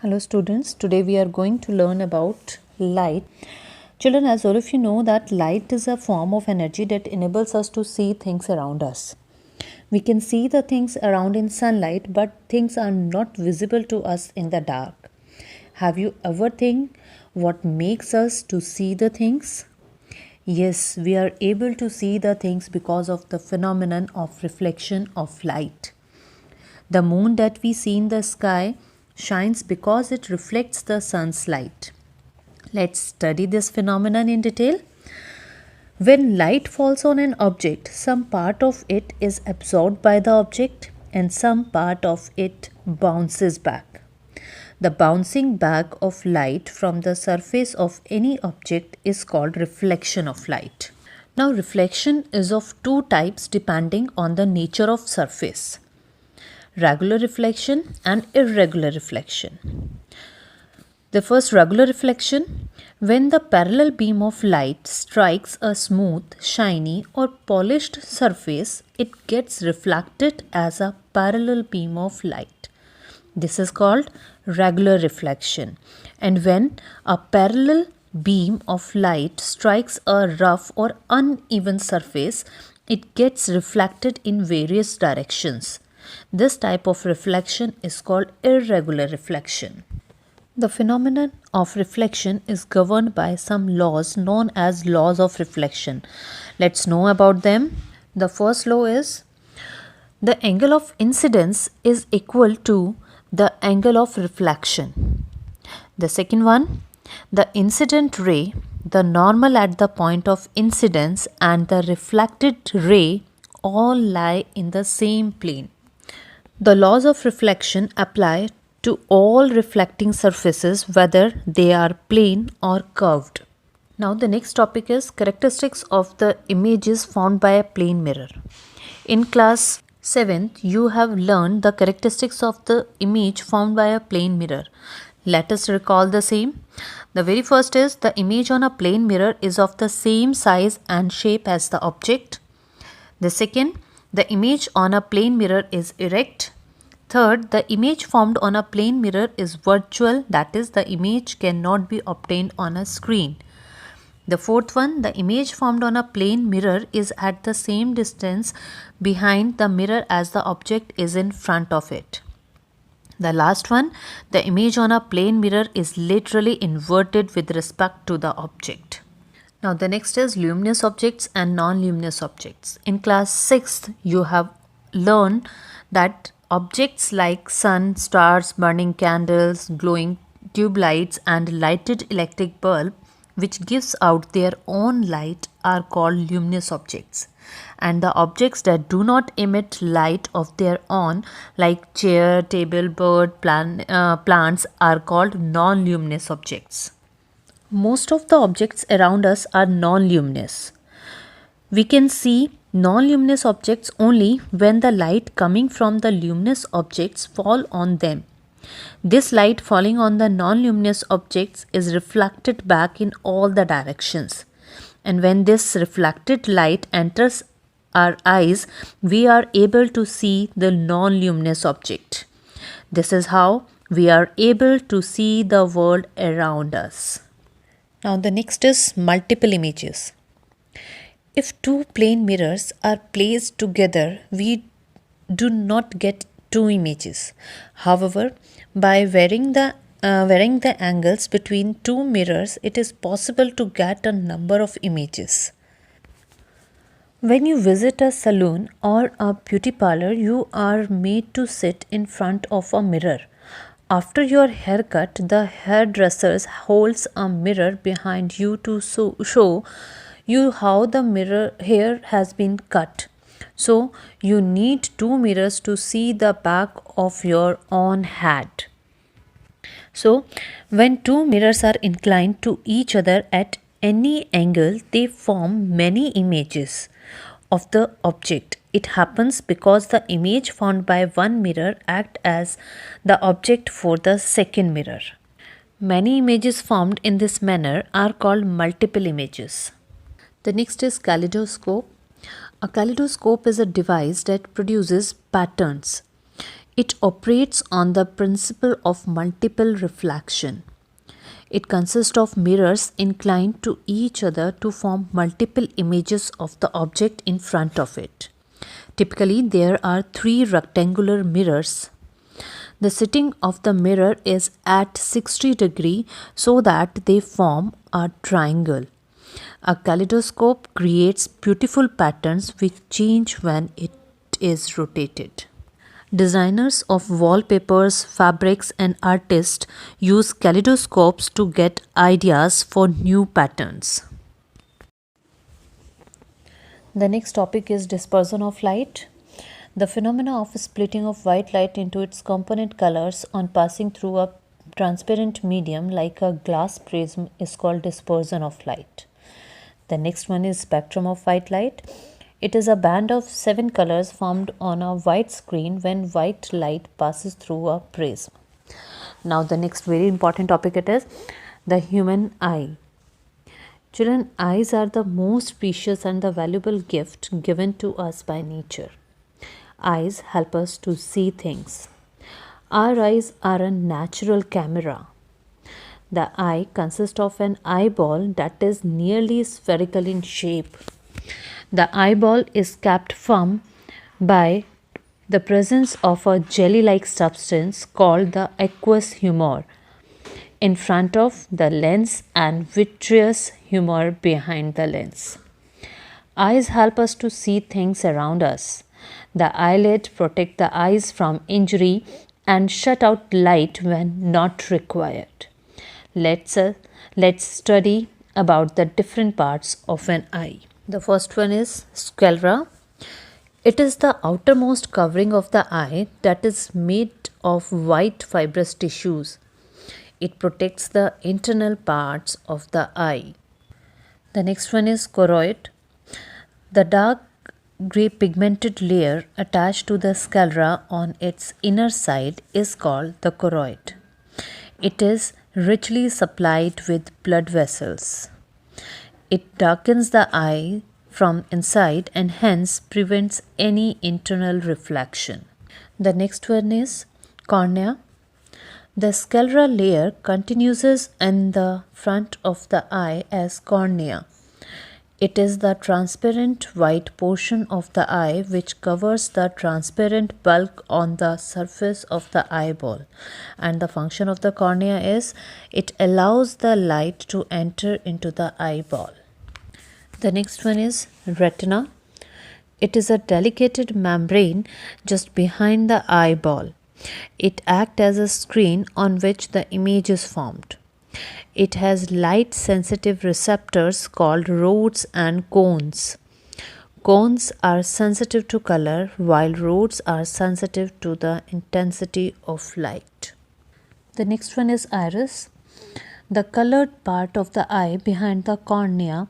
Hello students, today we are going to learn about light. Children, as all of you know that light is a form of energy that enables us to see things around us. We can see the things around in sunlight, but things are not visible to us in the dark. Have you ever think what makes us to see the things? Yes, we are able to see the things because of the phenomenon of reflection of light. The moon that we see in the sky shines because it reflects the sun's light. Let's study this phenomenon in detail. When light falls on an object, some part of it is absorbed by the object and some part of it bounces back. The bouncing back of light from the surface of any object is called reflection of light. Now, reflection is of two types depending on the nature of surface: regular reflection and irregular reflection. The first, regular reflection: when the parallel beam of light strikes a smooth, shiny, or polished surface, it gets reflected as a parallel beam of light. This is called regular reflection. And when a parallel beam of light strikes a rough or uneven surface, it gets reflected in various directions. This type of reflection is called irregular reflection. The phenomenon of reflection is governed by some laws known as laws of reflection. Let's know about them. The first law is the angle of incidence is equal to the angle of reflection. The second one, the incident ray, the normal at the point of incidence, and the reflected ray all lie in the same plane. The laws of reflection apply to all reflecting surfaces, whether they are plane or curved. Now the next topic is characteristics of the images formed by a plane mirror. In class 7th, you have learned the characteristics of the image formed by a plane mirror. Let us recall the same. The very first is the image on a plane mirror is of the same size and shape as the object. The second, the image on a plane mirror is erect. Third, the image formed on a plane mirror is virtual, that is, the image cannot be obtained on a screen. The fourth one, the image formed on a plane mirror is at the same distance behind the mirror as the object is in front of it. The last one, the image on a plane mirror is literally inverted with respect to the object. Now the next is luminous objects and non-luminous objects. In class 6th, you have learned that objects like sun, stars, burning candles, glowing tube lights, and lighted electric bulb, which gives out their own light, are called luminous objects. And the objects that do not emit light of their own, like chair, table, bird, plants, are called non-luminous objects. Most of the objects around us are non-luminous. We can see non-luminous objects only when the light coming from the luminous objects fall on them. This light falling on the non-luminous objects is reflected back in all the directions. And when this reflected light enters our eyes, we are able to see the non-luminous object. This is how we are able to see the world around us. Now the next is multiple images. If two plane mirrors are placed together, we do not get two images. However, by varying the angles between two mirrors, it is possible to get a number of images. When you visit a salon or a beauty parlor, you are made to sit in front of a mirror. After your haircut, the hairdresser holds a mirror behind you to show you how the hair has been cut. So you need two mirrors to see the back of your own head. So when two mirrors are inclined to each other at any angle, they form many images of the object. It happens because the image formed by one mirror acts as the object for the second mirror. Many images formed in this manner are called multiple images. The next is kaleidoscope. A kaleidoscope is a device that produces patterns. It operates on the principle of multiple reflection. It consists of mirrors inclined to each other to form multiple images of the object in front of it. Typically, there are three rectangular mirrors. The sitting of the mirror is at 60 degree so that they form a triangle. A kaleidoscope creates beautiful patterns which change when it is rotated. Designers of wallpapers, fabrics, and artists use kaleidoscopes to get ideas for new patterns. The next topic is dispersion of light. The phenomena of splitting of white light into its component colors on passing through a transparent medium like a glass prism is called dispersion of light. The next one is spectrum of white light. It is a band of 7 colors formed on a white screen when white light passes through a prism. Now the next very important topic it is the human eye. Children, eyes are the most precious and the valuable gift given to us by nature. Eyes help us to see things. Our eyes are a natural camera. The eye consists of an eyeball that is nearly spherical in shape. The eyeball is kept firm by the presence of a jelly-like substance called the aqueous humor in front of the lens and vitreous humor behind the lens. Eyes help us to see things around us. The eyelid protects the eyes from injury and shut out light when not required. Let's study about the different parts of an eye. The first one is sclera. It is the outermost covering of the eye that is made of white fibrous tissues. It protects the internal parts of the eye. The next one is choroid. The dark grey pigmented layer attached to the sclera on its inner side is called the choroid. It is richly supplied with blood vessels. It darkens the eye from inside and hence prevents any internal reflection. The next one is cornea. The sclera layer continues in the front of the eye as cornea. It is the transparent white portion of the eye which covers the transparent bulk on the surface of the eyeball. And the function of the cornea is it allows the light to enter into the eyeball. The next one is retina. It is a delicate membrane just behind the eyeball. It acts as a screen on which the image is formed. It has light sensitive receptors called rods and cones. Cones are sensitive to color while rods are sensitive to the intensity of light. The next one is iris. The colored part of the eye behind the cornea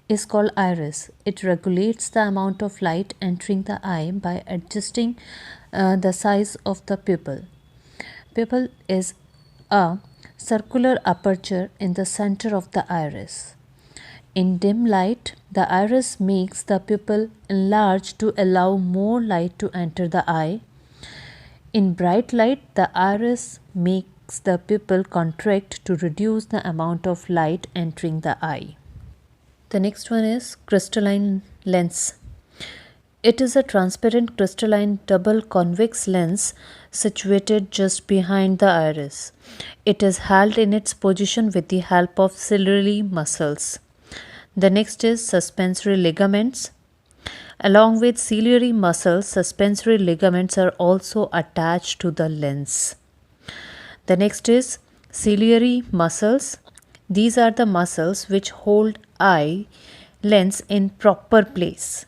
is called iris. It regulates the amount of light entering the eye by adjusting the size of the pupil. Pupil is a circular aperture in the center of the iris. In dim light, the iris makes the pupil enlarge to allow more light to enter the eye. In bright light, the iris makes the pupil contract to reduce the amount of light entering the eye. The next one is crystalline lens. It is a transparent crystalline double convex lens situated just behind the iris. It is held in its position with the help of ciliary muscles. The next is suspensory ligaments. Along with ciliary muscles, suspensory ligaments are also attached to the lens. The next is ciliary muscles. These are the muscles which hold eye lens in proper place.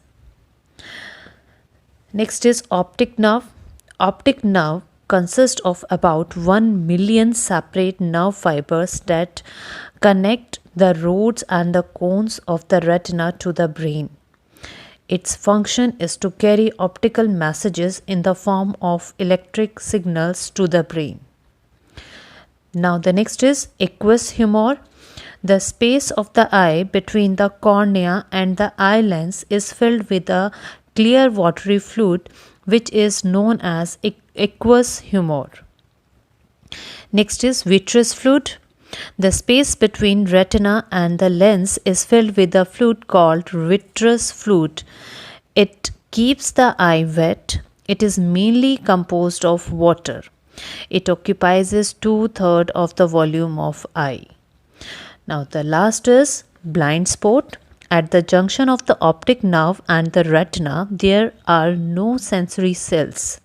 Next is optic nerve. Optic nerve consists of about 1 million separate nerve fibers that connect the rods and the cones of the retina to the brain. Its function is to carry optical messages in the form of electric signals to the brain. Now the next is aqueous humor. The space of the eye between the cornea and the eye lens is filled with a clear watery fluid which is known as aqueous humor. Next is vitreous fluid. The space between retina and the lens is filled with a fluid called vitreous fluid. It keeps the eye wet. It is mainly composed of water. It occupies 2/3 of the volume of eye. Now the last is blind spot. At the junction of the optic nerve and the retina, there are no sensory cells.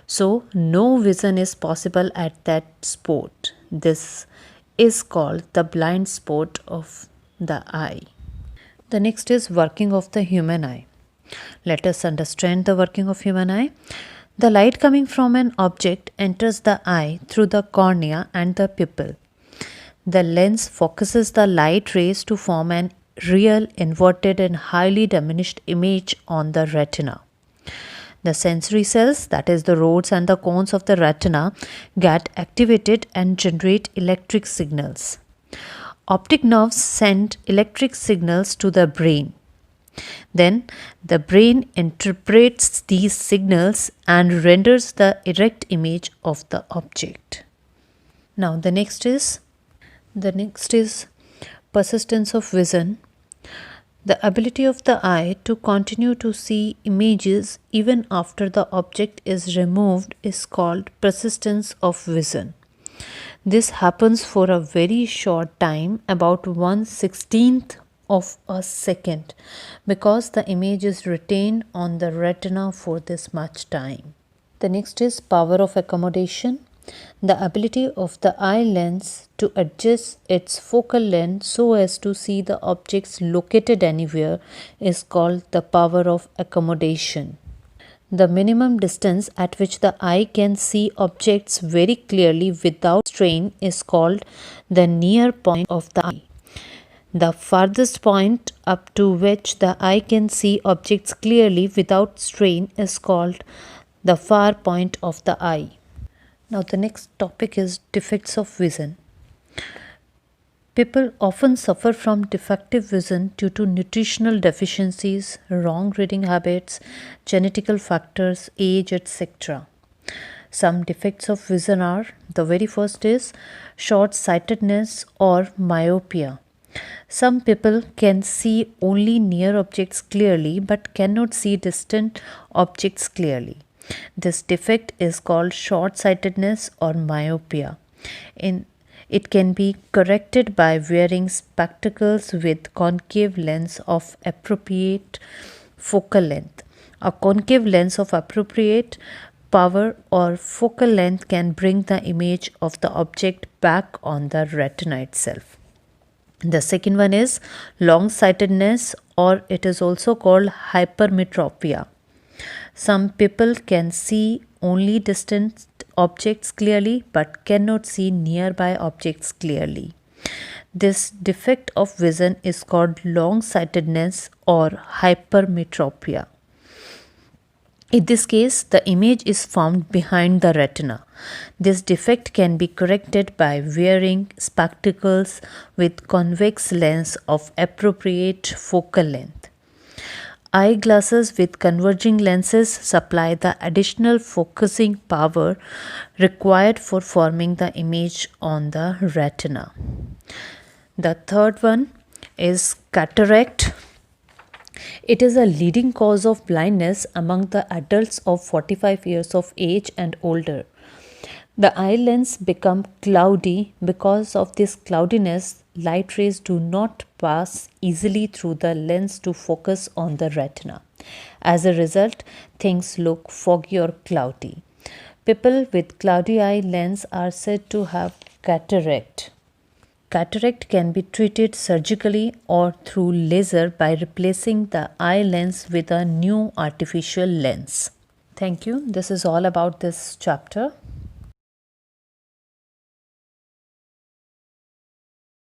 So no vision is possible at that spot. This is called the blind spot of the eye. The next is working of the human eye. Let us understand the working of human eye. The light coming from an object enters the eye through the cornea and the pupil. The lens focuses the light rays to form an real, inverted and highly diminished image on the retina. The sensory cells, that is the rods and the cones of the retina, get activated and generate electric signals. Optic nerves send electric signals to the brain. Then the brain interprets these signals and renders the erect image of the object. Now the next is persistence of vision. The ability of the eye to continue to see images even after the object is removed is called persistence of vision. This happens for a very short time, about 1/16th of a second, because the image is retained on the retina for this much time. The next is power of accommodation. The ability of the eye lens to adjust its focal length so as to see the objects located anywhere is called the power of accommodation. The minimum distance at which the eye can see objects very clearly without strain is called the near point of the eye. The farthest point up to which the eye can see objects clearly without strain is called the far point of the eye. Now the next topic is defects of vision. People often suffer from defective vision due to nutritional deficiencies, wrong reading habits, genetical factors, age, etc. Some defects of vision are: the very first is short-sightedness or myopia. Some people can see only near objects clearly but cannot see distant objects clearly. This defect is called short-sightedness or myopia. It can be corrected by wearing spectacles with concave lens of appropriate focal length. A concave lens of appropriate power or focal length can bring the image of the object back on the retina itself. The second one is long-sightedness, or it is also called hypermetropia. Some people can see only distant objects clearly but cannot see nearby objects clearly. This defect of vision is called long-sightedness or hypermetropia. In this case, the image is found behind the retina. This defect can be corrected by wearing spectacles with convex lens of appropriate focal length. Eyeglasses with converging lenses supply the additional focusing power required for forming the image on the retina. The third one is cataract. It is a leading cause of blindness among the adults of 45 years of age and older. The eye lens becomes cloudy. Because of this cloudiness, light rays do not pass easily through the lens to focus on the retina. As a result, things look foggy or cloudy. People with cloudy eye lens are said to have cataract. Cataract can be treated surgically or through laser by replacing the eye lens with a new artificial lens. Thank you. This is all about this chapter.